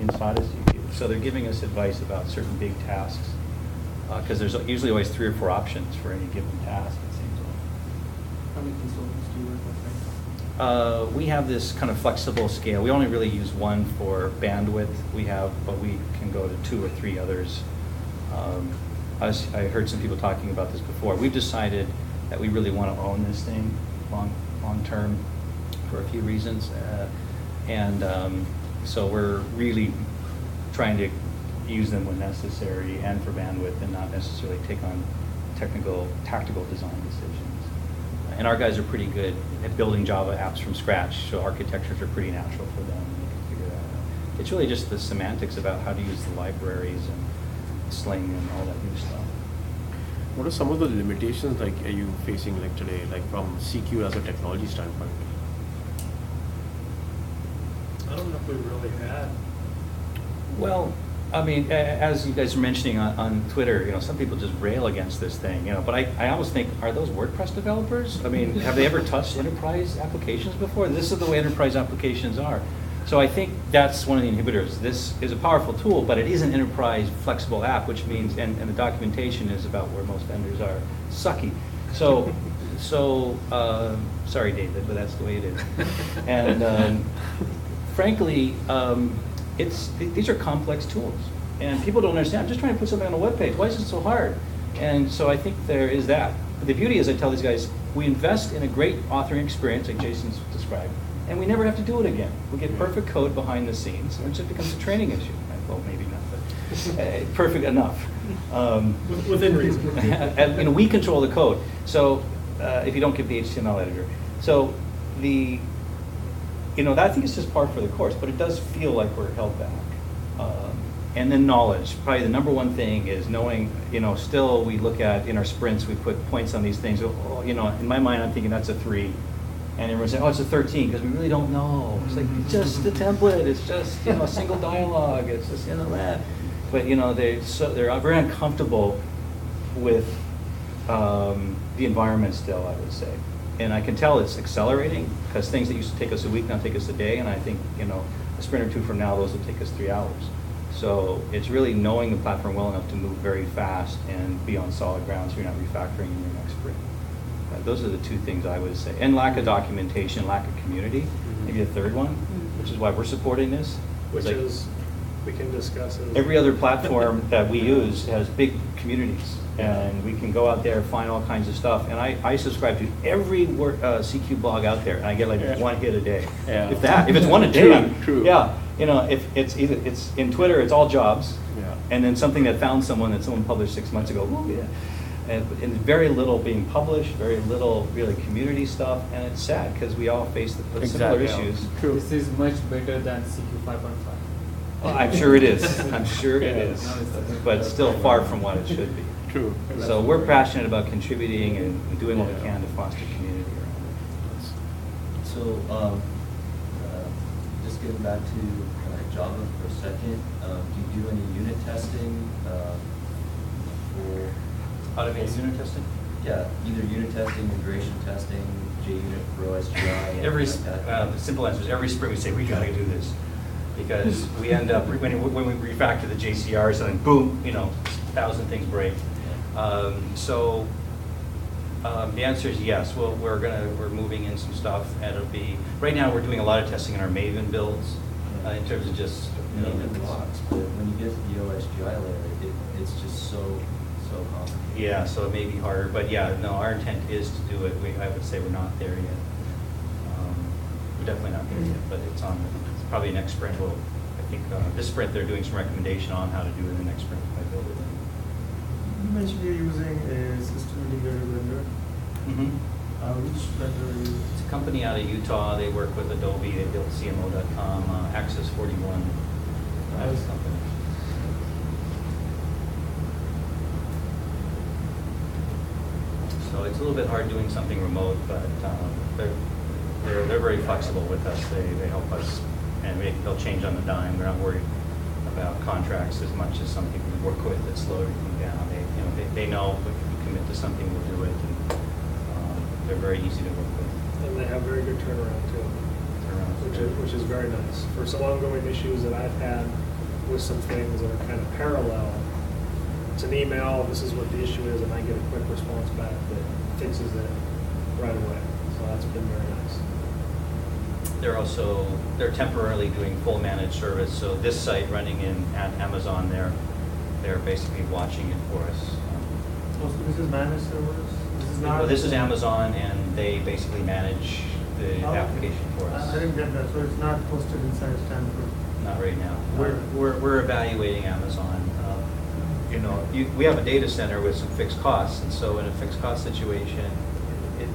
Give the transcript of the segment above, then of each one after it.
inside of CPU. So they're giving us advice about certain big tasks, because there's usually always 3 or 4 options for any given task, it seems like. How many consultants do you work with right now? We have this kind of flexible scale. We only really use one for bandwidth. But we can go to 2 or 3 others. I heard some people talking about this before. We've decided that we really want to own this thing long term for a few reasons, so we're really trying to use them when necessary and for bandwidth, and not necessarily take on tactical design decisions. And our guys are pretty good at building Java apps from scratch, so architectures are pretty natural for them. They can figure that out. It's really just the semantics about how to use the libraries and Sling and all that new stuff. What are some of the limitations like are you facing like today, like from CQ as a technology standpoint? I don't know if we really had. Well, I mean, as you guys are mentioning on Twitter, some people just rail against this thing, but I almost think, are those WordPress developers? I mean, have they ever touched enterprise applications before? This is the way enterprise applications are. So I think that's one of the inhibitors. This is a powerful tool, but it is an enterprise flexible app, which means, and the documentation is about where most vendors are sucky. So sorry, David, but that's the way it is. And frankly, these are complex tools, and people don't understand. I'm just trying to put something on a web page. Why is it so hard? And so I think there is that. But the beauty is, I tell these guys, we invest in a great authoring experience, like Jason's described, and we never have to do it again. We get perfect code behind the scenes, and it just becomes a training issue. Well, maybe not, but perfect enough. Within reason. And we control the code. So if you don't give the HTML editor, so I think it's just par for the course, but it does feel like we're held back. And then knowledge, probably the number one thing is knowing, still we look at, in our sprints, we put points on these things. In my mind, I'm thinking that's a 3. And everyone's saying, it's a 13, because we really don't know. It's like, it's just the template, it's just, a single dialogue, it's just, that. But, they're very uncomfortable with the environment still, I would say. And I can tell it's accelerating, because things that used to take us a week now take us a day, and I think, a sprint or 2 from now, those will take us 3 hours. So it's really knowing the platform well enough to move very fast and be on solid ground, so you're not refactoring in your next sprint. Those are the 2 things I would say. And lack of documentation, lack of community, maybe a third one, which is why we're supporting this. Which is, we can discuss it. Every other platform that we use has big communities, and we can go out there, find all kinds of stuff. And I subscribe to every CQ blog out there, and I get like 1 hit a day. Yeah. If it's 1 a day. True. Yeah. If it's in Twitter, it's all jobs, and then something that found someone that someone published 6 months ago. Ooh, yeah. And very little being published, very little really community stuff, and it's sad because we all face the similar issues. True. This is much better than CQ 5.5. Well, I'm sure it is. I'm sure it is, but it's still far from what it should be. True. So we're passionate about contributing and doing what we can to foster community around it. So, just getting back to Java for a second, do you do any unit testing for Automated unit testing? Yeah, either unit testing, integration testing, JUnit for OSGI. The simple answer is every sprint we say we got to do this, because we end up when we refactor the JCRs and then boom, 1,000 things break. So the answer is yes. We're moving in some stuff, and it'll be right now we're doing a lot of testing in our Maven builds in terms of just Maven blocks, but when you get to the OSGI layer, it's just so complicated. Yeah, so it may be harder, but our intent is to do it. I would say we're not there yet. We're definitely not there yet, but it's probably next sprint. I think this sprint they're doing some recommendation on how to do it in the next sprint. I build it in. You mentioned you're using a system integrator vendor. Which vendor are you? It's a company out of Utah. They work with Adobe. They built CMO.com, Access 41. Company. So it's a little bit hard doing something remote, but they're very flexible with us. They help us, and they'll change on the dime. They're not worried about contracts as much as some people we work with that slow everything down. They know if we commit to something, we'll do it, and they're very easy to work with. And they have very good turnaround too. turnaround. which is very nice. For some ongoing issues that I've had with some things that are kind of parallel, it's an email, this is what the issue is, and I get a quick response back that fixes it right away. So that's been very nice. They're temporarily doing full managed service, so this site running at Amazon, they're basically watching it for us. Oh, so this is managed servers? This is not? Well, this is Amazon, and they basically manage the Oh, okay. application for us. I didn't get that, so it's not posted inside Stanford? Not right now. We're evaluating Amazon. We have a data center with some fixed costs, and so in a fixed cost situation, it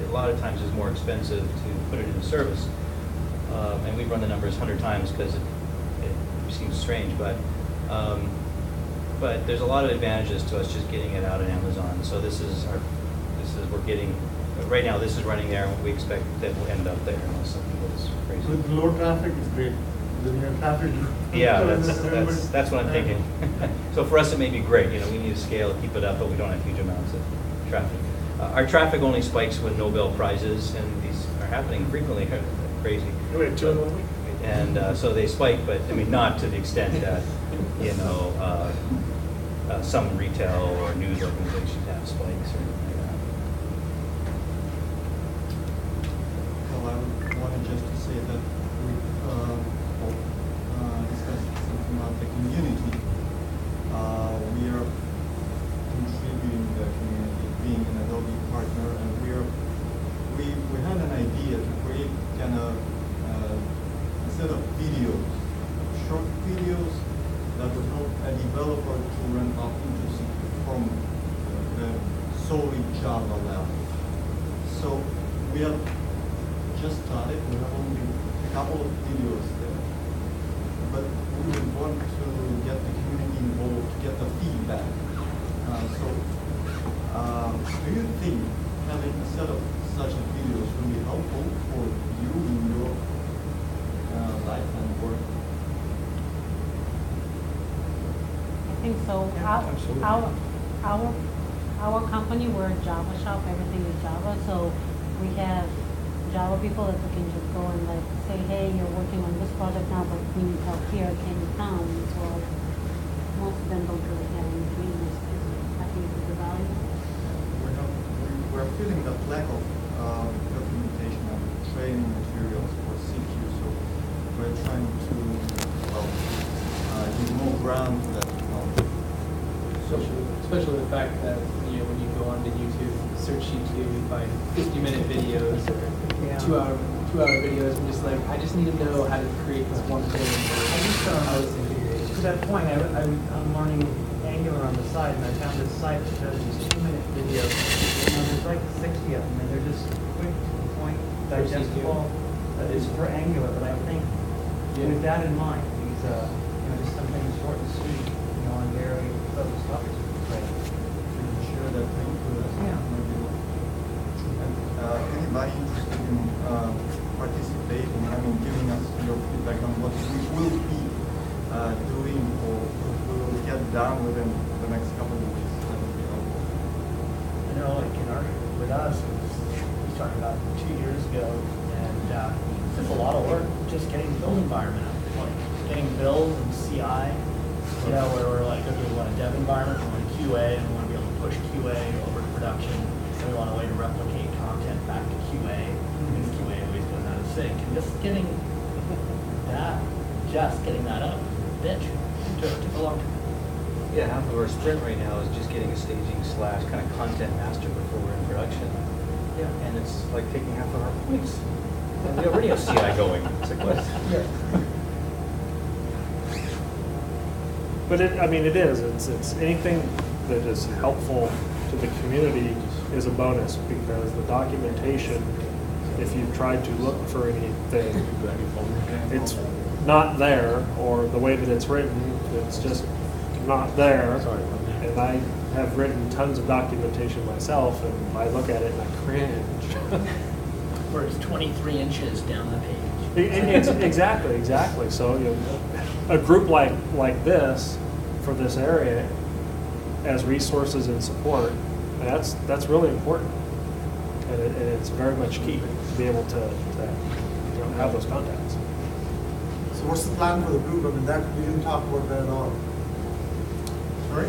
a lot of times is more expensive to put it into service. And we've run the numbers 100 times because it seems strange, but there's a lot of advantages to us just getting it out on Amazon. So we're getting, right now this is running there, and we expect that we'll end up there unless something goes crazy. With low traffic, it's great. With your traffic. Yeah, that's what I'm thinking. So for us, it may be great, we need to scale to keep it up, but we don't have huge amounts of traffic. Our traffic only spikes when Nobel Prizes, and these are happening frequently, crazy. We had 2 in 1 week. And so they spike, but not to the extent that, some retail or news organizations have spikes or anything like that. Well, I wanted just to say that we've discussed something about the community. We are contributing to the community, being an Adobe partner, and we had an idea to create kind of instead of videos, short videos that would help a developer to run up into from the solely Java level. So we have just started. We have only a couple of videos there, but we would want to get the community involved, to get the feedback. Do you think having a set of such a videos will be helpful for you in your life and work? I think so. Yeah, absolutely. Our company, we're a Java shop, everything is Java, so we have Java people that we can just go and say, hey, you're working on this project now, but we need help here, can you come? So most of them don't really have any dreams. I think it's the value. We're feeling the lack of documentation and training materials for CQ, so we're trying to give more ground to that technology. Especially the fact that, when you go onto YouTube, search YouTube, you find 50-minute videos or Yeah. 2-hour videos, and I just need to know how to create this one thing. How it's integrated. To that point, I'm learning Angular on the side, and I found this site that does these 2-minute videos. There's like 60 of them, and they're just quick to the point, digestible. It's for Angular, but I think with that in mind, these just something short and sweet, and very focused topics would be great. To ensure that the input is Yeah. anybody interested in participating, giving us your feedback on what we will be doing or we will get done within the next couple of weeks, that would be helpful. With us, we started about 2 years ago, and it's just a lot of work just getting the build environment up, getting build and CI, where we're like, okay, we want a dev environment, we want a QA, and we want to be able to push QA over to production, so we want a way to replicate content back to QA, because QA always goes out of sync, and just getting that up, bitch, took a long time. Yeah, half of our sprint right now is just getting a staging / kind of content master before we're in production. Yeah. And it's like taking half of our points. And we already have CI going. It's like, what? But it is. It's anything that is helpful to the community is a bonus, because the documentation, if you've tried to look for anything, it's not there, or the way that it's written, it's just not there. And I have written tons of documentation myself, and I look at it and I cringe. Where it's 23 inches down the page. Exactly. So a group like this for this area as resources and support, that's really important, and it's very much key to be able to have those contacts. So what's the plan for the group? I mean, that, we didn't talk about that at all. Sorry?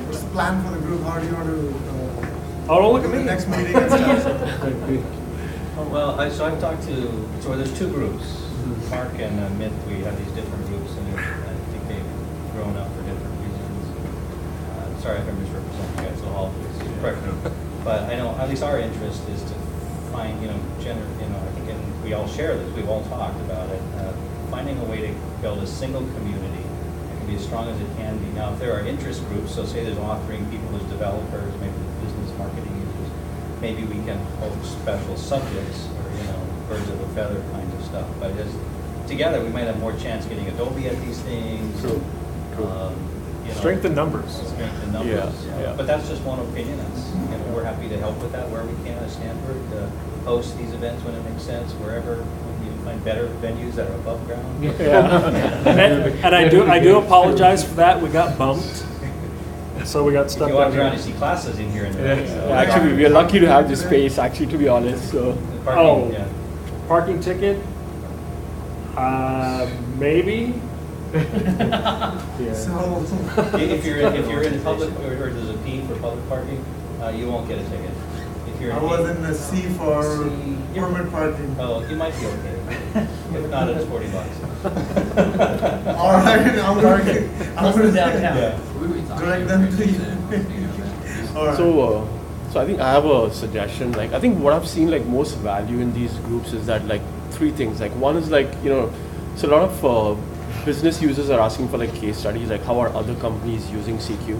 What's the plan for the group? How do you want to, Oh, don't look at the me. next meeting and stuff? Well, so I've talked to, so there's two groups. Mark and Amit, we have these different groups, and I think they've grown up for different reasons. Sorry if I misrepresent you guys, so I'll correct me. But I know, at least our interest is to find, I think, and we all share this, we've all talked about it, finding a way to build a single community that can be as strong as it can be. Now, if there are interest groups, so say there's authoring people, there's developers, maybe there's business marketing users, maybe we can host special subjects or, birds of a feather kind of stuff. But as together, we might have more chance getting Adobe at these things. True. Strength in numbers. Strength in numbers. Yeah. But that's just one opinion. That's, we're happy to help with that where we can at Stanford, host these events when it makes sense, wherever you can find better venues that are above ground. And I do apologize for that. We got bumped. So we got If stuck you walk down around, here. you see classes in here and there. So. Actually, we are lucky to have this space, actually, to be honest, so. The parking, Oh. yeah. Parking ticket? Maybe? Yeah. So, If you're in public, or there's a P for public parking, you won't get a ticket. If you're I was in the C for permit parking. Oh, you might be okay. If not, it's $40. All right, I'm going Less than downtown. Yeah. direct them to you. All right. So I think I have a suggestion. Like, I think what I've seen like most value in these groups is that like three things. Like, one is like, so a lot of business users are asking for like case studies, like how are other companies using CQ.